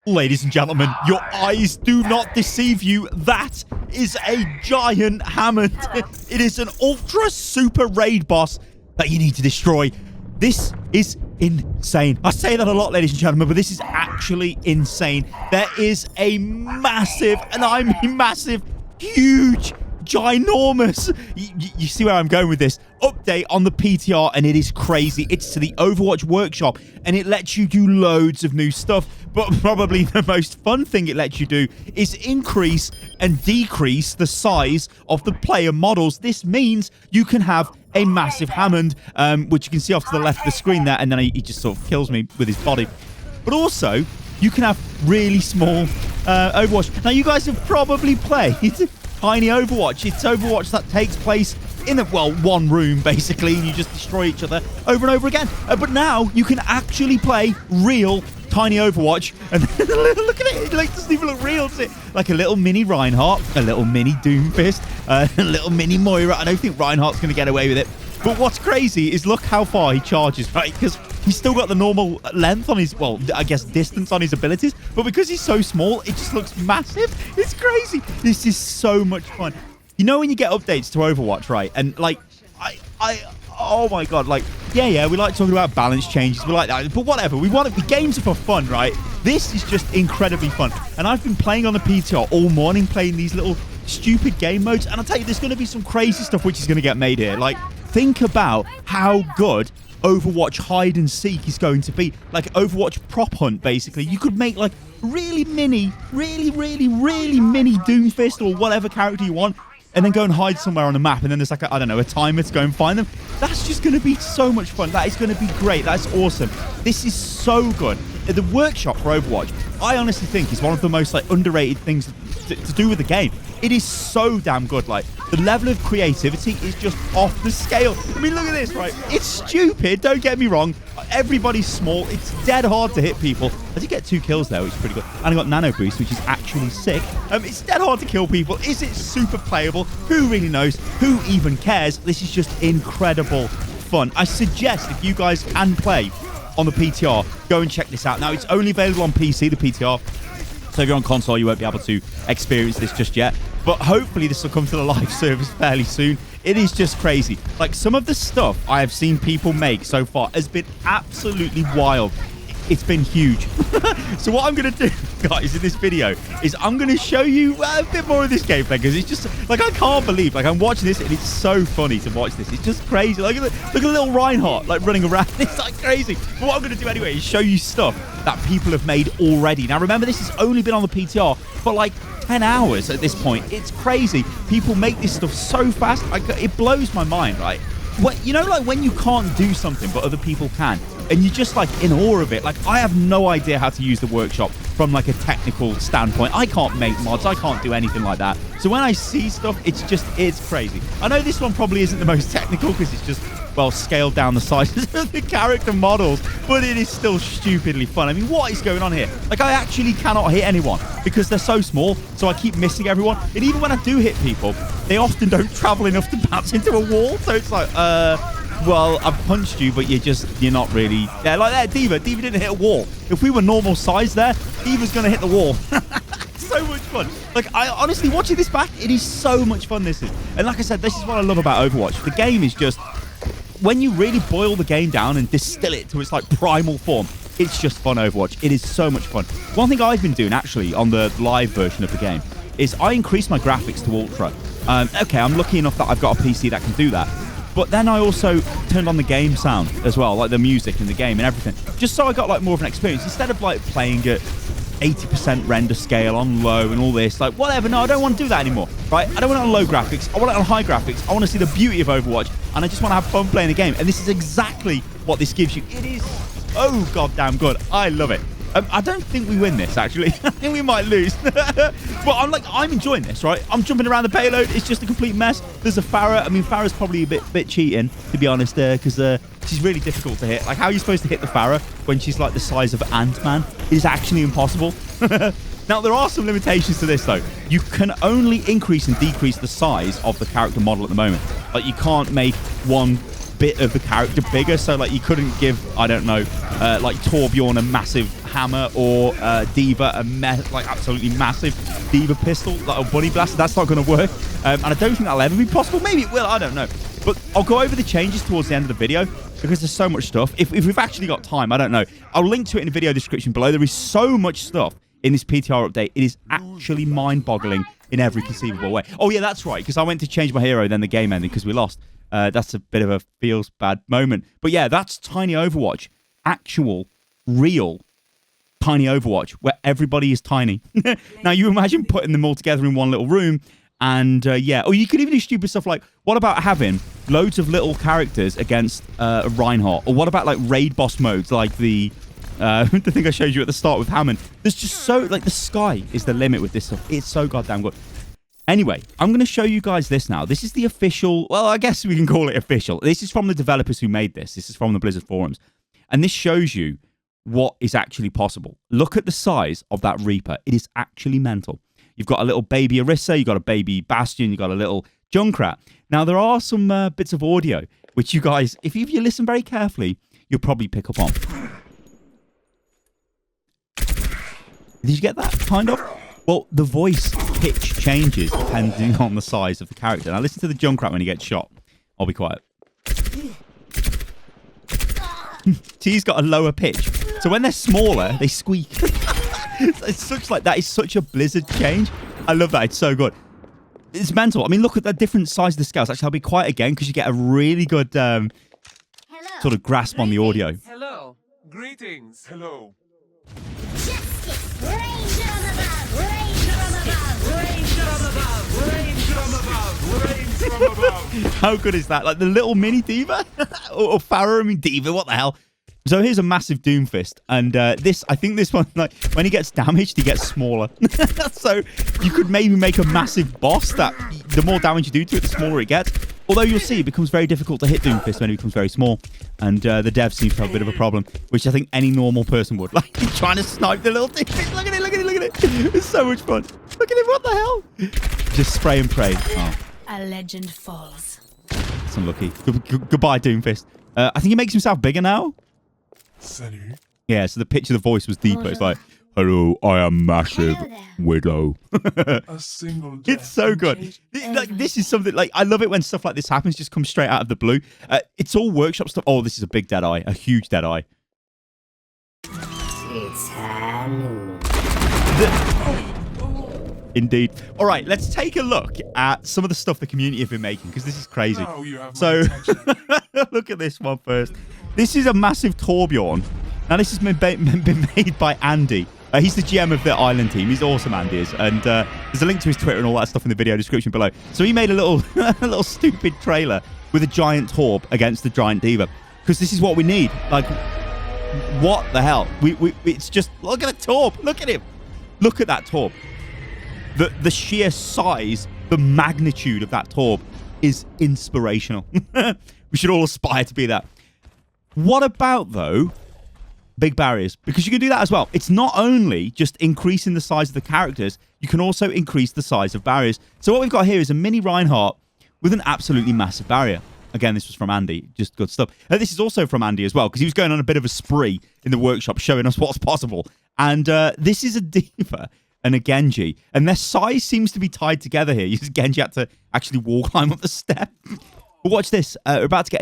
Ladies and gentlemen, your eyes do not deceive you. That is a giant Hammond. It is an ultra super raid boss that you need to destroy. This is insane. I say that a lot, ladies and gentlemen, but this is actually insane. There is a massive, and I mean massive, huge, ginormous, you see where I'm going with this, update on the PTR, and it is crazy. It's to the Overwatch workshop, and it lets you do loads of new stuff. But probably the most fun thing it lets you do is increase and decrease the size of the player models. This means you can have a massive Hammond, which you can see off to the left of the screen there, and then he just sort of kills me with his body. But also, you can have really small Overwatch. Now, you guys have probably played Tiny Overwatch. It's Overwatch that takes place in one room, basically, and you just destroy each other over and over again. But now, you can actually play real Tiny Overwatch, and look at it, it doesn't even look real, does it? Like a little mini Reinhardt, a little mini Doomfist, a little mini Moira. I don't think Reinhardt's going to get away with it. But what's crazy is look how far he charges, right? Because he's still got the normal length on his, I guess distance on his abilities, but because he's so small, it just looks massive. It's crazy. This is so much fun. You know when you get updates to Overwatch, right? And like, oh my god, like, yeah, we like talking about balance changes, we like that, but whatever, the games are for fun, right? This is just incredibly fun, and I've been playing on the PTR all morning, playing these little stupid game modes, and I'll tell you, there's going to be some crazy stuff which is going to get made here. Like, think about how good Overwatch hide and seek is going to be, like Overwatch prop hunt, basically. You could make like really mini Doomfist or whatever character you want, and then go and hide somewhere on the map, and then there's like a, I don't know, a timer to go and find them. That's just going to be so much fun. That is going to be great. That's awesome. This is so good. The workshop for Overwatch, I honestly think, is one of the most like underrated things to do with the game. It is so damn good. Like, the level of creativity is just off the scale. I mean, look at this, right? It's stupid, don't get me wrong. Everybody's small. It's dead hard to hit people. I did get 2 kills there, which is pretty good. And I got nano boost, which is actually sick. It's dead hard to kill people. Is it super playable? Who really knows? Who even cares? This is just incredible fun. I suggest if you guys can play on the PTR, go and check this out. Now, it's only available on PC, the PTR. So if you're on console, you won't be able to experience this just yet. But hopefully this will come to the live service fairly soon. It is just crazy. Like, some of the stuff I have seen people make so far has been absolutely wild. It's been huge. So what I'm going to do, guys, in this video is I'm going to show you a bit more of this gameplay, because it's just, like, I can't believe, like, I'm watching this and it's so funny to watch this. It's just crazy. Like, look at little Reinhardt, like, running around. It's, like, crazy. But what I'm going to do anyway is show you stuff that people have made already. Now, remember, this has only been on the PTR for, like, 10 hours at this point. It's crazy. People make this stuff so fast. It blows my mind, right? You know, like, when you can't do something but other people can, and you're just, like, in awe of it. Like, I have no idea how to use the workshop from, like, a technical standpoint. I can't make mods. I can't do anything like that. So when I see stuff, it's crazy. I know this one probably isn't the most technical, because it's just, well, scaled down the sizes of the character models, but it is still stupidly fun. I mean, what is going on here? Like, I actually cannot hit anyone because they're so small, so I keep missing everyone. And even when I do hit people, they often don't travel enough to bounce into a wall. So it's like, well, I've punched you, but you're not really. Yeah, like that, Diva didn't hit a wall. If we were normal size there, Diva's going to hit the wall. So much fun. Like, I honestly, watching this back, it is so much fun, this is. And like I said, this is what I love about Overwatch. The game is just, when you really boil the game down and distill it to its, like, primal form, it's just fun Overwatch. It is so much fun. One thing I've been doing, actually, on the live version of the game, is I increased my graphics to ultra. Okay, I'm lucky enough that I've got a PC that can do that. But then I also turned on the game sound as well, like the music in the game and everything, just so I got, like, more of an experience. Instead of, like, playing at 80% render scale on low and all this, like, whatever. No, I don't want to do that anymore, right? I don't want it on low graphics. I want it on high graphics. I want to see the beauty of Overwatch, and I just want to have fun playing the game. And this is exactly what this gives you. It is so goddamn good. I love it. I don't think we win this, actually. I think we might lose. But I'm enjoying this, right? I'm jumping around the payload. It's just a complete mess. There's a Pharah. I mean, Farah's probably a bit cheating, to be honest, because she's really difficult to hit. Like, how are you supposed to hit the Pharah when she's, like, the size of Ant-Man? It is actually impossible. Now, there are some limitations to this, though. You can only increase and decrease the size of the character model at the moment. Like, you can't make one bit of the character bigger, so, like, you couldn't give, I don't know, like, Torbjorn a massive hammer or D.Va, like absolutely massive D.Va pistol, like a bunny blast. That's not going to work. And I don't think that'll ever be possible. Maybe it will. I don't know. But I'll go over the changes towards the end of the video because there's so much stuff. If we've actually got time, I don't know. I'll link to it in the video description below. There is so much stuff in this PTR update. It is actually mind-boggling in every conceivable way. Oh, yeah, that's right, because I went to change my hero, then the game ended because we lost. That's a bit of a feels bad moment. But yeah, that's Tiny Overwatch. Actual, real Tiny Overwatch, where everybody is tiny. Now, you imagine putting them all together in one little room, and yeah. Or you could even do stupid stuff like, what about having loads of little characters against Reinhardt? Or what about, like, raid boss modes, like the thing I showed you at the start with Hammond? There's just so, like, the sky is the limit with this stuff. It's so goddamn good. Anyway, I'm going to show you guys this now. This is the official, well, I guess we can call it official. This is from the developers who made this. This is from the Blizzard forums. And this shows you what is actually possible. Look at the size of that Reaper. It is actually mental. You've got a little baby Orisa, you've got a baby Bastion, you've got a little Junkrat. Now, there are some bits of audio, which you guys, if you listen very carefully, you'll probably pick up on. Did you get that, kind of? Well, the voice pitch changes depending on the size of the character. Now, listen to the Junkrat when he gets shot. I'll be quiet. T's got a lower pitch. So when they're smaller, they squeak. It's such like that is such a Blizzard change. I love that. It's so good. It's mental. I mean, look at the different size of the scales. Actually, I'll be quiet again because you get a really good sort of grasp on the audio. Hello. Greetings. Hello. Justice! Rain from above! Rain from above! Rain from above! Rain from above! Rain from above! How good is that? Like the little mini D.Va? or Pharah, I mean D.Va, what the hell? So here's a massive Doomfist. And this, I think this one, like, when he gets damaged, he gets smaller. So you could maybe make a massive boss that the more damage you do to it, the smaller it gets. Although you'll see, it becomes very difficult to hit Doomfist when it becomes very small. And the dev seems to have a bit of a problem, which I think any normal person would. Like, trying to snipe the little Doomfist. Look at it, look at it, look at it. It's so much fun. Look at him, what the hell? Just spray and pray. Oh. A legend falls. That's unlucky. Goodbye, Doomfist. I think he makes himself bigger now. Salut. Yeah, so the pitch of the voice was deeper. It's like, hello, I am massive widow. A single death. It's so good. Like, this is something, like, I love it when stuff like this happens, just comes straight out of the blue. It's all workshop stuff. Oh, this is a big dead eye, a huge dead eye. It's Halloween. Indeed. All right, let's take a look at some of the stuff the community have been making, because this is crazy. Now you have my So, attention. look at this one first. This is a massive Torbjorn. Now, this has been made by Andy. He's the GM of the Island team. He's awesome, Andy is. And there's a link to his Twitter and all that stuff in the video description below. So he made a little a little stupid trailer with a giant Torb against the giant D.Va. Because this is what we need. Like, what the hell? It's just, look at the Torb. Look at him. Look at that Torb. The sheer size, the magnitude of that Torb is inspirational. We should all aspire to be that. What about, though, big barriers? Because you can do that as well. It's not only just increasing the size of the characters, you can also increase the size of barriers. So what we've got here is a mini Reinhardt with an absolutely massive barrier. Again, this was from Andy. Just good stuff. This is also from Andy as well, because he was going on a bit of a spree in the workshop showing us what's possible. And this is a D.Va and a Genji. And their size seems to be tied together here. Genji had to actually wall climb up the step. But watch this. We're about to get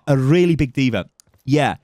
a really big D.Va. Yeah.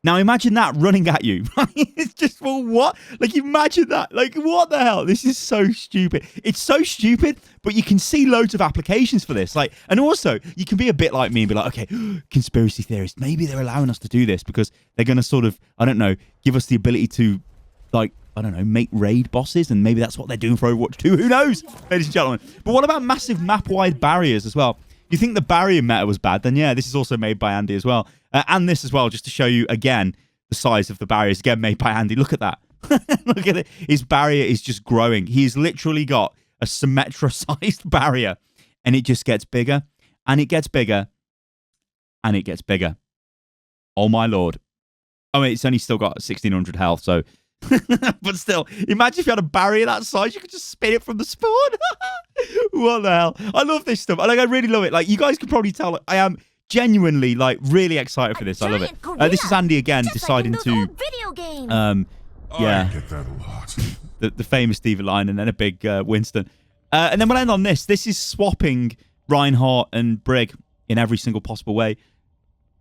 Now imagine that running at you. It's just, well, what? Like, imagine that. Like, what the hell? This is so stupid. It's so stupid, but you can see loads of applications for this. Like, and also, you can be a bit like me and be like, okay, conspiracy theorists, maybe they're allowing us to do this because they're going to sort of, I don't know, give us the ability to, like, I don't know, make raid bosses, and maybe that's what they're doing for Overwatch 2. Who knows, ladies and gentlemen? But what about massive map-wide barriers as well? You think the barrier meta was bad, then yeah, this is also made by Andy as well. And this as well, just to show you, again, the size of the barriers, again, made by Andy. Look at that. Look at it. His barrier is just growing. He's literally got a Symmetra-sized barrier, and it just gets bigger, and it gets bigger, and it gets bigger. Oh, my Lord. I mean, it's only still got 1,600 health, so... But still, imagine if you had a barrier that size, you could just spin it from the spawn. What the hell? I love this stuff. Like, I really love it. Like, you guys can probably tell, I am genuinely, like, really excited for this. I love it. This is Andy again deciding to, video games. yeah, I get that a lot. the famous Diva line, and then a big Winston. And then we'll end on this. This is swapping Reinhardt and Brig in every single possible way.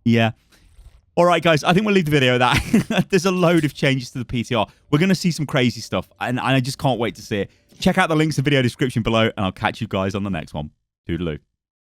Yeah. All right, guys, I think we'll leave the video at that. There's a load of changes to the PTR. We're going to see some crazy stuff, and I just can't wait to see it. Check out the links in the video description below, and I'll catch you guys on the next one. Toodaloo.